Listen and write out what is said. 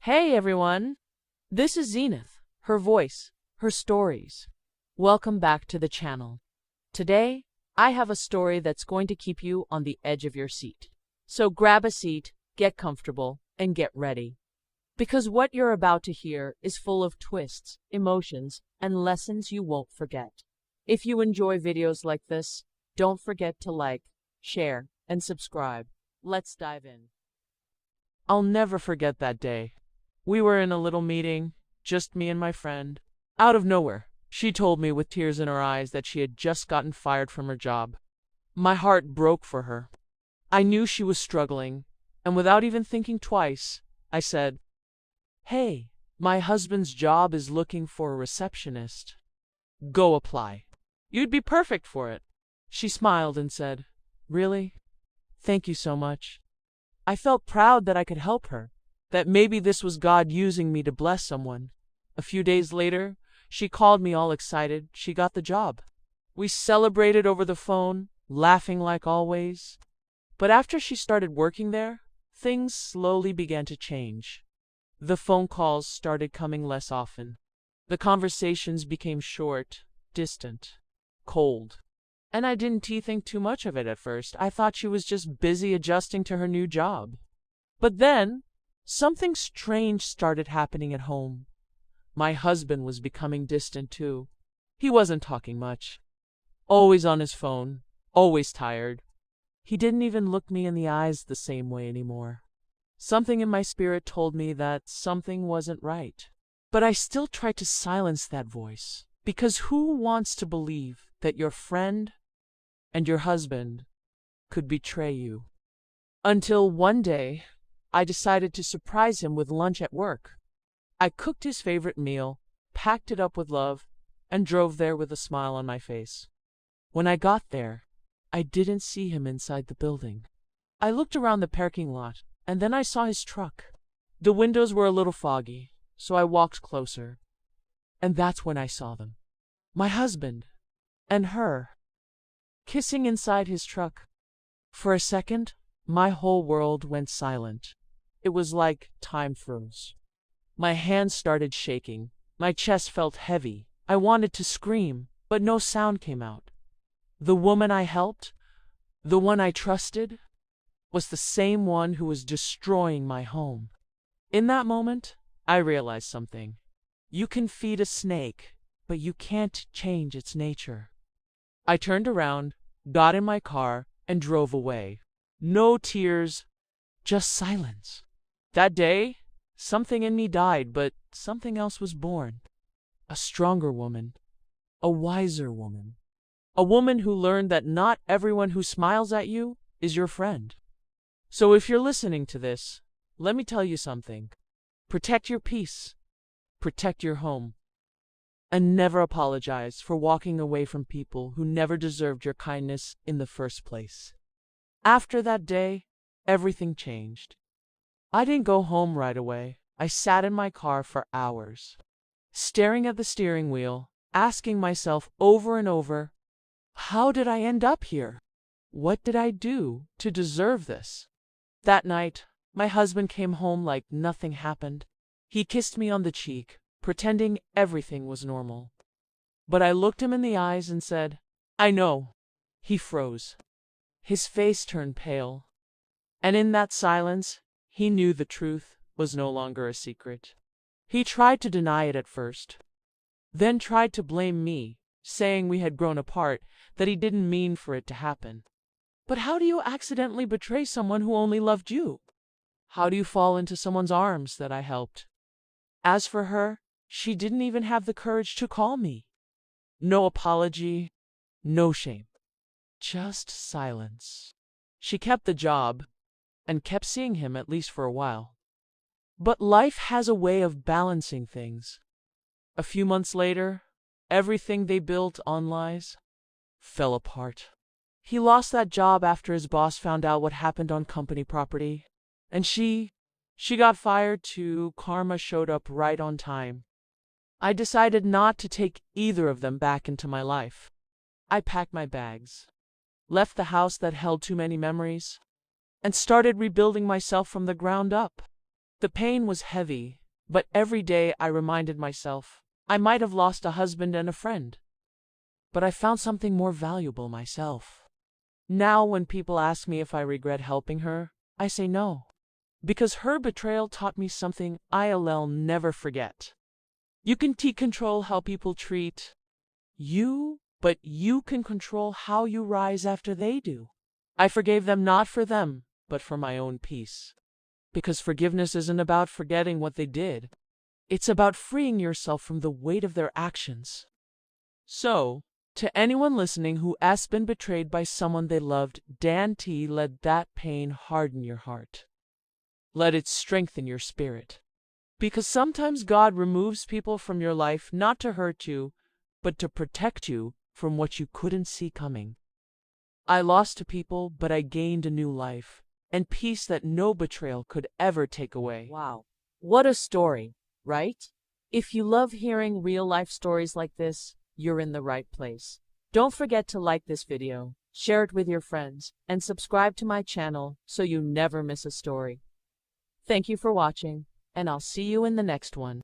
Hey everyone, this is Zenith, her voice, her stories. Welcome back to the channel. Today, I have a story that's going to keep you on the edge of your seat. So grab a seat, get comfortable, and get ready. Because what you're about to hear is full of twists, emotions, and lessons you won't forget. If you enjoy videos like this, don't forget to like, share, and subscribe. Let's dive in. I'll never forget that day. We were in a little meeting, just me and my friend. Out of nowhere, she told me with tears in her eyes that she had just gotten fired from her job. My heart broke for her. I knew she was struggling, and without even thinking twice, I said, "Hey, my husband's job is looking for a receptionist. Go apply. You'd be perfect for it." She smiled and said, "Really? Thank you so much." I felt proud that I could help her, that maybe this was God using me to bless someone. A few days later, she called me all excited. She got the job. We celebrated over the phone, laughing like always. But after she started working there, things slowly began to change. The phone calls started coming less often. The conversations became short, distant, cold. And I didn't think too much of it at first. I thought she was just busy adjusting to her new job. But then, something strange started happening at home. My husband was becoming distant too. He wasn't talking much. Always on his phone, always tired. He didn't even look me in the eyes the same way anymore. Something in my spirit told me that something wasn't right. But I still tried to silence that voice, because who wants to believe that your friend and your husband could betray you? Until one day, I decided to surprise him with lunch at work. I cooked his favorite meal, packed it up with love, and drove there with a smile on my face. When I got there, I didn't see him inside the building. I looked around the parking lot, and then I saw his truck. The windows were a little foggy, so I walked closer. And that's when I saw them. My husband and her, kissing inside his truck. For a second, my whole world went silent. It was like time froze. My hands started shaking. My chest felt heavy. I wanted to scream, but no sound came out. The woman I helped, the one I trusted, was the same one who was destroying my home. In that moment, I realized something. You can feed a snake, but you can't change its nature. I turned around, got in my car, and drove away. No tears, just silence. That day, something in me died, but something else was born. A stronger woman, a wiser woman, a woman who learned that not everyone who smiles at you is your friend. So if you're listening to this, let me tell you something. Protect your peace, protect your home, and never apologize for walking away from people who never deserved your kindness in the first place. After that day, everything changed. I didn't go home right away. I sat in my car for hours, staring at the steering wheel, asking myself over and over, how did I end up here? What did I do to deserve this? That night, my husband came home like nothing happened. He kissed me on the cheek, pretending everything was normal. But I looked him in the eyes and said, "I know." He froze. His face turned pale. And in that silence, he knew the truth was no longer a secret. He tried to deny it at first, then tried to blame me, saying we had grown apart, that he didn't mean for it to happen. But how do you accidentally betray someone who only loved you? How do you fall into someone's arms that I helped? As for her, she didn't even have the courage to call me. No apology, no shame, just silence. She kept the job and kept seeing him at least for a while. But life has a way of balancing things. A few months later, everything they built on lies fell apart. He lost that job after his boss found out what happened on company property. And she got fired too. Karma showed up right on time. I decided not to take either of them back into my life. I packed my bags, left the house that held too many memories, and started rebuilding myself from the ground up. The pain was heavy, but every day I reminded myself I might have lost a husband and a friend, but I found something more valuable myself. Now, when people ask me if I regret helping her, I say no, because her betrayal taught me something I'll never forget. You can control how people treat you, but you can control how you rise after they do. I forgave them not for them, but for my own peace. Because forgiveness isn't about forgetting what they did. It's about freeing yourself from the weight of their actions. So, to anyone listening who has been betrayed by someone they loved, Dan T, let that pain harden your heart. Let it strengthen your spirit. Because sometimes God removes people from your life not to hurt you, but to protect you from what you couldn't see coming. I lost people, but I gained a new life, and peace that no betrayal could ever take away. Wow. What a story, right? If you love hearing real-life stories like this, you're in the right place. Don't forget to like this video, share it with your friends, and subscribe to my channel so you never miss a story. Thank you for watching, and I'll see you in the next one.